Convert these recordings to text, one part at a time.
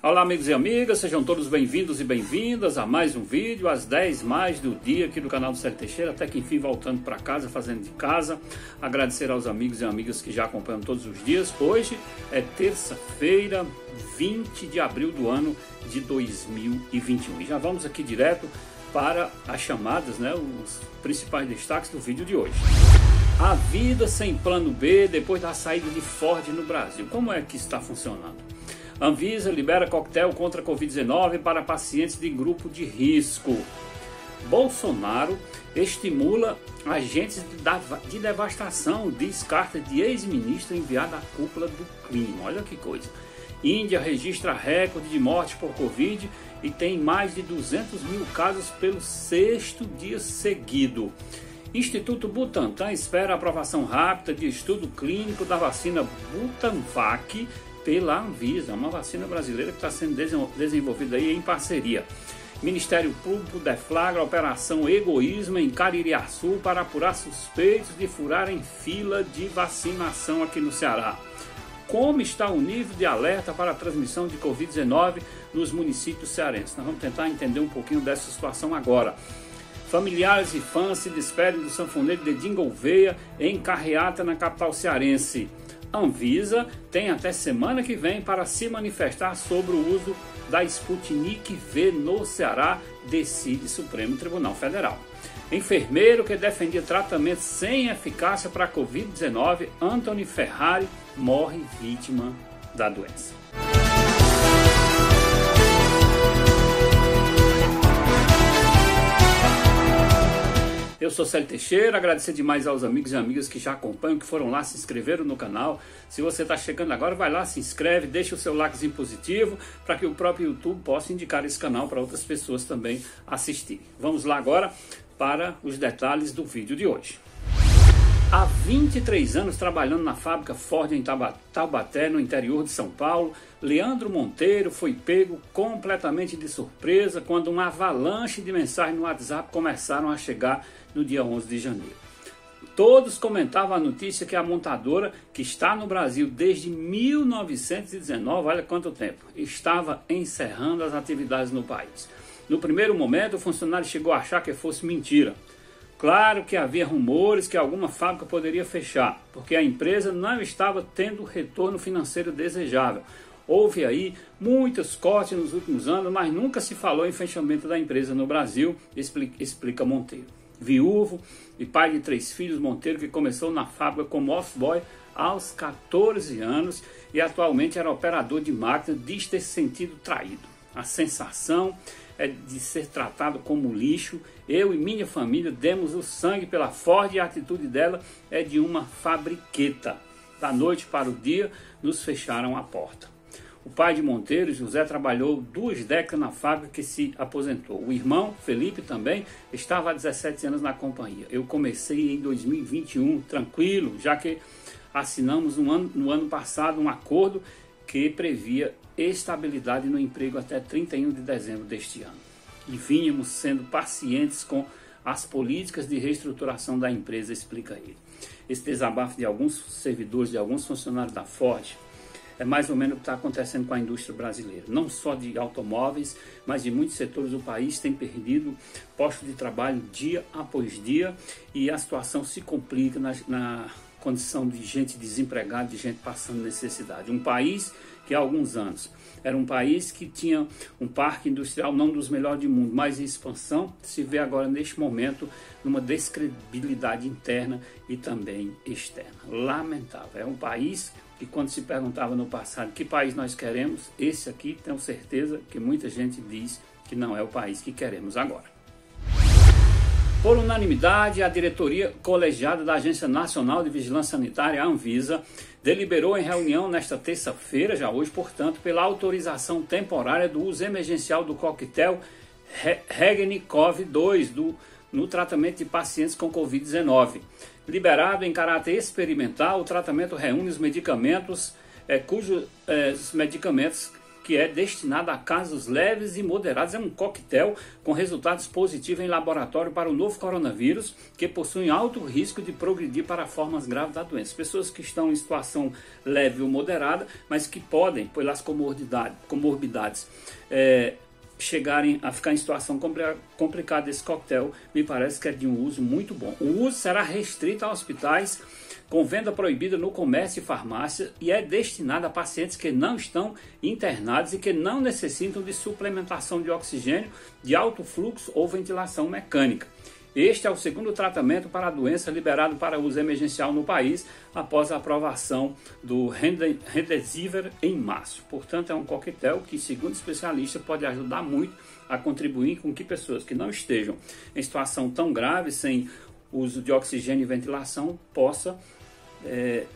Olá amigos e amigas, sejam todos bem-vindos e bem-vindas a mais um vídeo, às 10 mais do dia aqui do canal do Célio Teixeira, até que enfim voltando para casa, fazendo de casa. Agradecer aos amigos e amigas que já acompanham todos os dias. Hoje é terça-feira, 20 de abril do ano de 2021. E já vamos aqui direto para as chamadas, né, os principais destaques do vídeo de hoje. A vida sem plano B depois da saída de Ford no Brasil. Como é que está funcionando? Anvisa libera coquetel contra a Covid-19 para pacientes de grupo de risco. Bolsonaro estimula agentes de devastação, diz carta de ex-ministro enviada à cúpula do clima. Olha que coisa. Índia registra recorde de mortes por Covid e tem mais de 200 mil casos pelo 6º dia seguido. Instituto Butantan espera a aprovação rápida de estudo clínico da vacina Butanvac pela Anvisa, uma vacina brasileira que está sendo desenvolvida aí em parceria. Ministério Público deflagra a operação Egoísmo em Caririaçu para apurar suspeitos de furarem fila de vacinação aqui no Ceará. Como está o nível de alerta para a transmissão de Covid-19 nos municípios cearenses? Nós vamos tentar entender um pouquinho dessa situação agora. Familiares e fãs se despedem do sanfoneiro Dedinho Gouveia em carreata na capital cearense. Anvisa tem até semana que vem para se manifestar sobre o uso da Sputnik V no Ceará, decide Supremo Tribunal Federal. Enfermeiro que defendia tratamento sem eficácia para a Covid-19, Anthony Ferrari, morre vítima da doença. Eu sou Célio Teixeira, agradecer demais aos amigos e amigas que já acompanham, que foram lá, se inscreveram no canal. Se você está chegando agora, vai lá, se inscreve, deixa o seu likezinho positivo para que o próprio YouTube possa indicar esse canal para outras pessoas também assistirem. Vamos lá agora para os detalhes do vídeo de hoje. Há 23 anos trabalhando na fábrica Ford em Taubaté, no interior de São Paulo, Leandro Monteiro foi pego completamente de surpresa quando uma avalanche de mensagens no WhatsApp começaram a chegar no dia 11 de janeiro. Todos comentavam a notícia que a montadora, que está no Brasil desde 1919, olha quanto tempo, estava encerrando as atividades no país. No primeiro momento, o funcionário chegou a achar que fosse mentira. Claro que havia rumores que alguma fábrica poderia fechar, porque a empresa não estava tendo o retorno financeiro desejável. Houve aí muitos cortes nos últimos anos, mas nunca se falou em fechamento da empresa no Brasil, explica Monteiro. Viúvo e pai de 3 filhos, Monteiro, que começou na fábrica como office boy aos 14 anos e atualmente era operador de máquina, diz ter se sentido traído. A sensação é de ser tratado como lixo. Eu e minha família demos o sangue pela Ford e a atitude dela é de uma fabriqueta. Da noite para o dia, nos fecharam a porta. O pai de Monteiro, José, trabalhou 2 décadas na fábrica que se aposentou. O irmão, Felipe, também estava há 17 anos na companhia. Eu comecei em 2021, tranquilo, já que assinamos no ano passado um acordo que previa estabilidade no emprego até 31 de dezembro deste ano. E vínhamos sendo pacientes com as políticas de reestruturação da empresa, explica ele. Esse desabafo de alguns servidores, de alguns funcionários da Ford, é mais ou menos o que está acontecendo com a indústria brasileira. Não só de automóveis, mas de muitos setores do país tem perdido postos de trabalho dia após dia e a situação se complica na condição de gente desempregada, de gente passando necessidade. Um país que há alguns anos era um país que tinha um parque industrial não dos melhores do mundo, mas em expansão, se vê agora neste momento numa descredibilidade interna e também externa. Lamentável. É um país que quando se perguntava no passado que país nós queremos, esse aqui tenho certeza que muita gente diz que não é o país que queremos agora. Por unanimidade, a diretoria colegiada da Agência Nacional de Vigilância Sanitária, a Anvisa, deliberou em reunião nesta terça-feira, já hoje, portanto, pela autorização temporária do uso emergencial do coquetel Regenikov-2 no tratamento de pacientes com Covid-19. Liberado em caráter experimental, o tratamento reúne os medicamentos cujos medicamentos que é destinado a casos leves e moderados. É um coquetel com resultados positivos em laboratório para o novo coronavírus, que possui alto risco de progredir para formas graves da doença. Pessoas que estão em situação leve ou moderada, mas que podem, pelas comorbidades, chegarem a ficar em situação complicada desse coquetel, me parece que é de um uso muito bom. O uso será restrito a hospitais com venda proibida no comércio e farmácia e é destinado a pacientes que não estão internados e que não necessitam de suplementação de oxigênio de alto fluxo ou ventilação mecânica. Este é o segundo tratamento para a doença liberado para uso emergencial no país após a aprovação do Remdesivir em março. Portanto, é um coquetel que, segundo especialistas, pode ajudar muito a contribuir com que pessoas que não estejam em situação tão grave, sem uso de oxigênio e ventilação, possam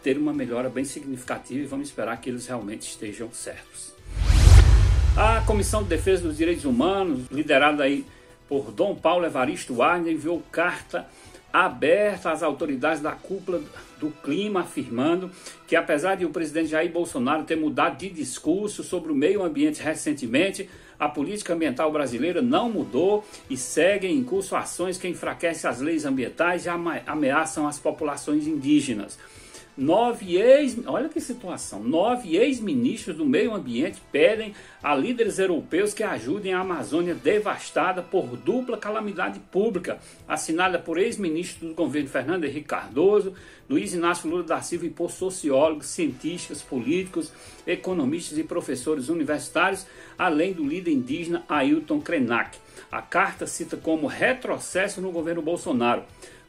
ter uma melhora bem significativa e vamos esperar que eles realmente estejam certos. A Comissão de Defesa dos Direitos Humanos, liderada aí por Dom Paulo Evaristo Wagner, enviou carta aberta às autoridades da cúpula do clima, afirmando que apesar de o presidente Jair Bolsonaro ter mudado de discurso sobre o meio ambiente recentemente, a política ambiental brasileira não mudou e seguem em curso ações que enfraquecem as leis ambientais e ameaçam as populações indígenas. Olha que situação, 9 ex-ministros do meio ambiente pedem a líderes europeus que ajudem a Amazônia devastada por dupla calamidade pública, assinada por ex-ministros do governo Fernando Henrique Cardoso, Luiz Inácio Lula da Silva e por sociólogos, cientistas, políticos, economistas e professores universitários, além do líder indígena Ailton Krenak. A carta cita como retrocesso no governo Bolsonaro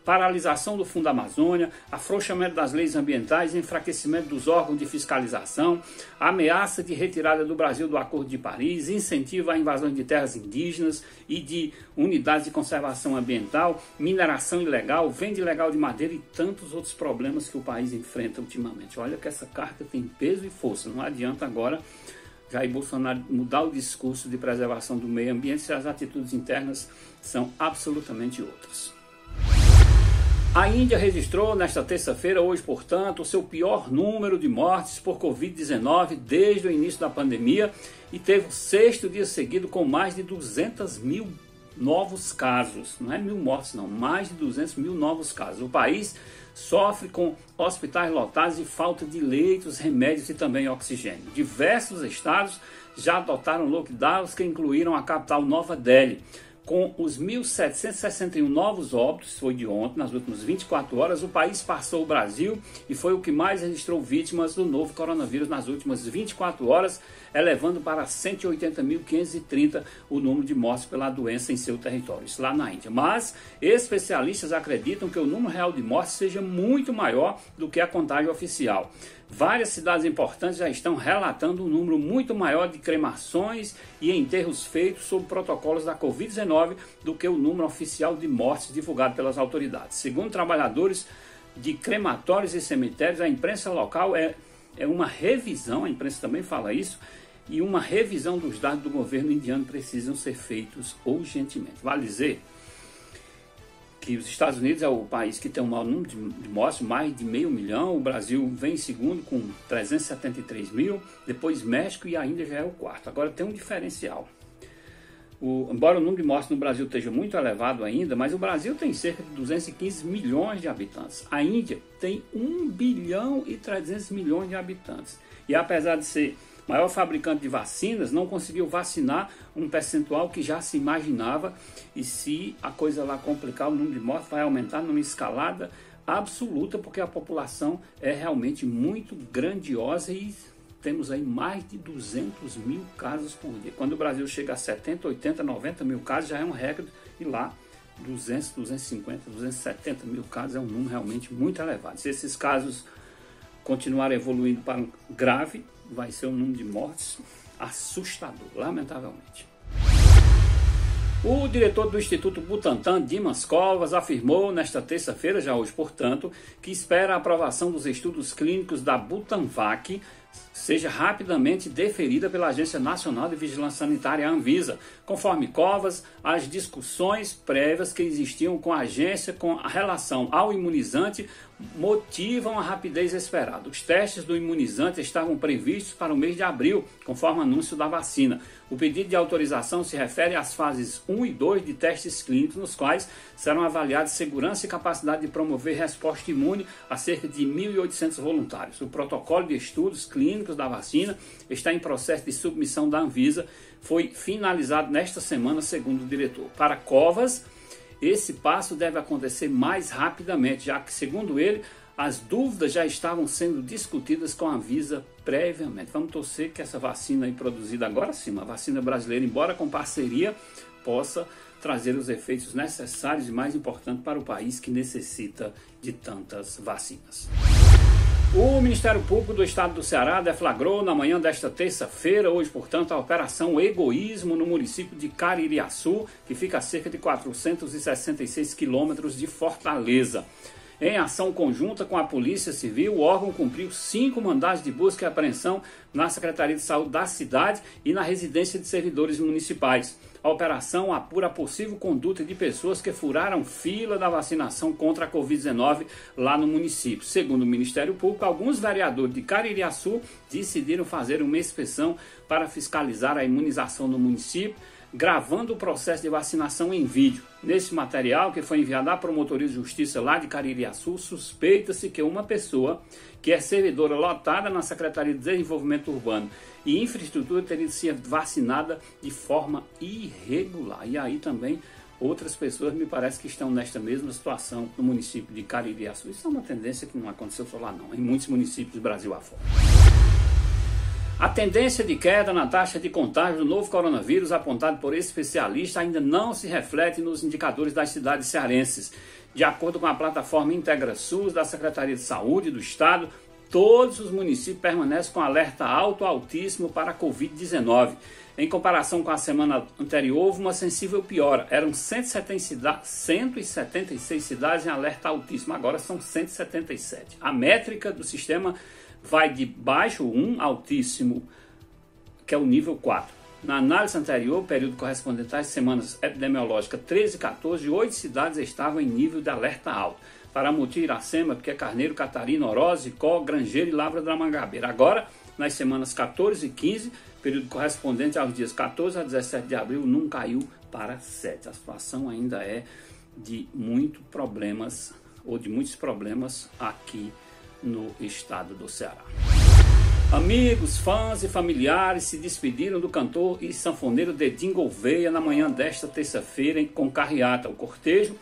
paralisação do Fundo Amazônia, afrouxamento das leis ambientais, enfraquecimento dos órgãos de fiscalização, ameaça de retirada do Brasil do Acordo de Paris, incentivo à invasão de terras indígenas e de unidades de conservação ambiental, mineração ilegal, venda ilegal de madeira e tantos outros problemas que o país enfrenta ultimamente. Olha que essa carta tem peso e força, não adianta agora Jair Bolsonaro mudar o discurso de preservação do meio ambiente se as atitudes internas são absolutamente outras. A Índia registrou nesta terça-feira, hoje, portanto, o seu pior número de mortes por Covid-19 desde o início da pandemia e teve o 6º dia seguido com mais de 200 mil novos casos. Não é 1.000 mortes, não, mais de 200 mil novos casos. O país sofre com hospitais lotados e falta de leitos, remédios e também oxigênio. Diversos estados já adotaram lockdowns que incluíram a capital Nova Delhi. Com os 1.761 novos óbitos, foi de ontem, nas últimas 24 horas, o país passou o Brasil e foi o que mais registrou vítimas do novo coronavírus nas últimas 24 horas, elevando para 180.530 o número de mortes pela doença em seu território, isso lá na Índia. Mas especialistas acreditam que o número real de mortes seja muito maior do que a contagem oficial. Várias cidades importantes já estão relatando um número muito maior de cremações e enterros feitos sob protocolos da Covid-19 do que o número oficial de mortes divulgado pelas autoridades. Segundo trabalhadores de crematórios e cemitérios, a imprensa local é uma revisão, a imprensa também fala isso, e uma revisão dos dados do governo indiano precisam ser feitos urgentemente. Vale dizer que os Estados Unidos é o país que tem o maior número de mortes, mais de 500 mil. O Brasil vem em segundo com 373 mil, depois México e a Índia já é o quarto. Agora tem um diferencial. Embora o número de mortes no Brasil esteja muito elevado ainda, mas o Brasil tem cerca de 215 milhões de habitantes. A Índia tem 1 bilhão e 300 milhões de habitantes. E apesar de ser maior fabricante de vacinas, não conseguiu vacinar um percentual que já se imaginava, e se a coisa lá complicar, o número de mortes vai aumentar numa escalada absoluta, porque a população é realmente muito grandiosa e temos aí mais de 200 mil casos por dia. Quando o Brasil chega a 70, 80, 90 mil casos, já é um recorde, e lá 200, 250, 270 mil casos é um número realmente muito elevado. Se esses casos continuarem evoluindo para um grave, vai ser um número de mortes assustador, lamentavelmente. O diretor do Instituto Butantan, Dimas Covas, afirmou nesta terça-feira, já hoje, portanto, que espera a aprovação dos estudos clínicos da Butanvac seja rapidamente deferida pela Agência Nacional de Vigilância Sanitária, a Anvisa. Conforme Covas, as discussões prévias que existiam com a agência com a relação ao imunizante motivam a rapidez esperada. Os testes do imunizante estavam previstos para o mês de abril, conforme anúncio da vacina. O pedido de autorização se refere às fases 1 e 2 de testes clínicos, nos quais serão avaliados segurança e capacidade de promover resposta imune a cerca de 1.800 voluntários. O protocolo de estudos clínicos da vacina está em processo de submissão da Anvisa, foi finalizado nesta semana, segundo o diretor. Para Covas, esse passo deve acontecer mais rapidamente, já que, segundo ele, as dúvidas já estavam sendo discutidas com a Anvisa previamente. Vamos torcer que essa vacina aí produzida agora sim, uma vacina brasileira, embora com parceria, possa trazer os efeitos necessários e mais importantes para o país que necessita de tantas vacinas. O Ministério Público do Estado do Ceará deflagrou na manhã desta terça-feira, hoje, portanto, a Operação Egoísmo no município de Caririaçu, que fica a cerca de 466 quilômetros de Fortaleza. Em ação conjunta com a Polícia Civil, o órgão cumpriu 5 mandados de busca e apreensão na Secretaria de Saúde da cidade e na residência de servidores municipais. A operação apura a possível conduta de pessoas que furaram fila da vacinação contra a Covid-19 lá no município. Segundo o Ministério Público, alguns vereadores de Caririaçu decidiram fazer uma inspeção para fiscalizar a imunização no município, gravando o processo de vacinação em vídeo. Nesse material, que foi enviado à Promotoria de Justiça lá de Caririaçu, suspeita-se que uma pessoa que é servidora lotada na Secretaria de Desenvolvimento Urbano e Infraestrutura teria sido vacinada de forma irregular. E aí também outras pessoas me parece que estão nesta mesma situação no município de Caririaçu. Isso é uma tendência que não aconteceu só lá não, em muitos municípios do Brasil afora. A tendência de queda na taxa de contágio do novo coronavírus, apontado por especialistas, ainda não se reflete nos indicadores das cidades cearenses. De acordo com a plataforma IntegraSUS da Secretaria de Saúde do Estado, todos os municípios permanecem com alerta alto ou altíssimo para a Covid-19. Em comparação com a semana anterior, houve uma sensível piora. Eram 176 cidades em alerta altíssimo, agora são 177. A métrica do sistema vai de baixo 1, altíssimo, que é o nível 4. Na análise anterior, período correspondente às semanas epidemiológicas 13 e 14, 8 cidades estavam em nível de alerta alto. Paramoti, Iracema, Piquet Carneiro, Catarina, Oroz, Icó, Grangeiro e Lavra da Mangabeira. Agora, nas semanas 14 e 15, período correspondente aos dias 14 a 17 de abril, não caiu para 7. A situação ainda é de muitos problemas aqui no estado do Ceará. Amigos, fãs e familiares se despediram do cantor e sanfoneiro Dedinho Gouveia na manhã desta terça-feira com carreata. O cortejo,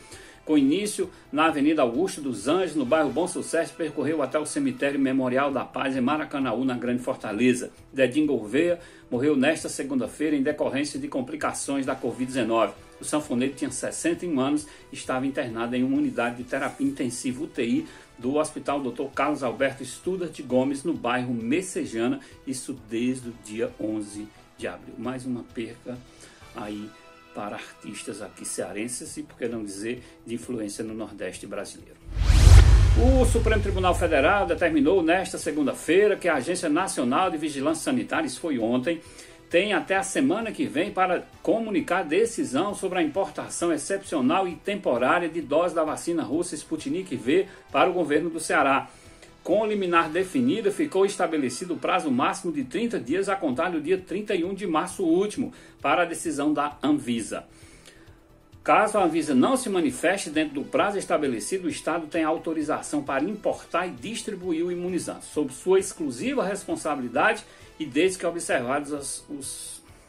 com início na Avenida Augusto dos Anjos, no bairro Bom Sucesso, percorreu até o cemitério Memorial da Paz em Maracanaú, na Grande Fortaleza. Dedinho Gouveia morreu nesta segunda-feira em decorrência de complicações da Covid-19. O sanfoneiro tinha 61 anos e estava internado em uma unidade de terapia intensiva UTI do Hospital Dr. Carlos Alberto Studart Gomes, no bairro Messejana, isso desde o dia 11 de abril. Mais uma perca aí para artistas aqui cearenses e, por que não dizer, de influência no Nordeste brasileiro. O Supremo Tribunal Federal determinou nesta segunda-feira que a Agência Nacional de Vigilância Sanitária, isso foi ontem, tem até a semana que vem para comunicar decisão sobre a importação excepcional e temporária de doses da vacina russa Sputnik V para o governo do Ceará. Com liminar definida, ficou estabelecido o prazo máximo de 30 dias a contar do dia 31 de março último para a decisão da Anvisa. Caso a Anvisa não se manifeste dentro do prazo estabelecido, o Estado tem autorização para importar e distribuir o imunizante, sob sua exclusiva responsabilidade e desde que observadas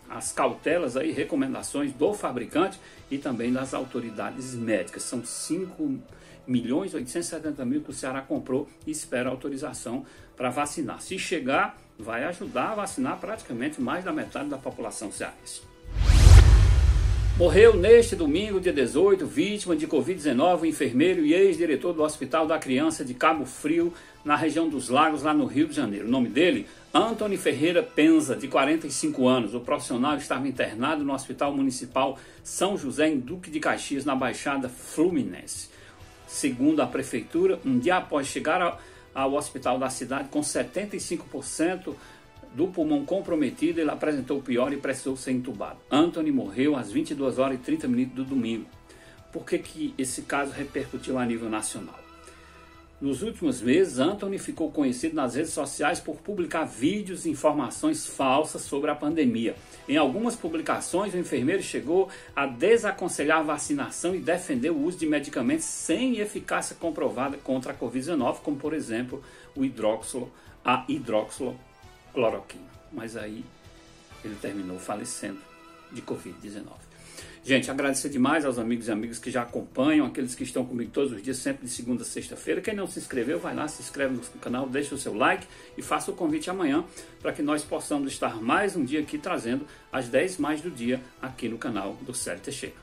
as cautelas e recomendações do fabricante e também das autoridades médicas. São 5.870.000 que o Ceará comprou e espera autorização para vacinar. Se chegar, vai ajudar a vacinar praticamente mais da metade da população cearense. Morreu neste domingo, dia 18, vítima de Covid-19, o enfermeiro e ex-diretor do Hospital da Criança de Cabo Frio, na região dos Lagos, lá no Rio de Janeiro. O nome dele, Antony Ferreira Penza, de 45 anos. O profissional estava internado no Hospital Municipal São José, em Duque de Caxias, na Baixada Fluminense. Segundo a prefeitura, um dia após chegar ao hospital da cidade com 75% do pulmão comprometido, ele apresentou o pior e precisou ser entubado. Antony morreu às 22 horas e 30 minutos do domingo. Por que esse caso repercutiu a nível nacional? Nos últimos meses, Anthony ficou conhecido nas redes sociais por publicar vídeos e informações falsas sobre a pandemia. Em algumas publicações, o enfermeiro chegou a desaconselhar a vacinação e defender o uso de medicamentos sem eficácia comprovada contra a Covid-19, como por exemplo a hidroxicloroquina. Mas aí ele terminou falecendo de Covid-19. Gente, agradecer demais aos amigos e amigas que já acompanham, aqueles que estão comigo todos os dias, sempre de segunda a sexta-feira. Quem não se inscreveu, vai lá, se inscreve no canal, deixa o seu like e faça o convite amanhã para que nós possamos estar mais um dia aqui trazendo as 10 mais do dia aqui no canal do Célio Teixeira.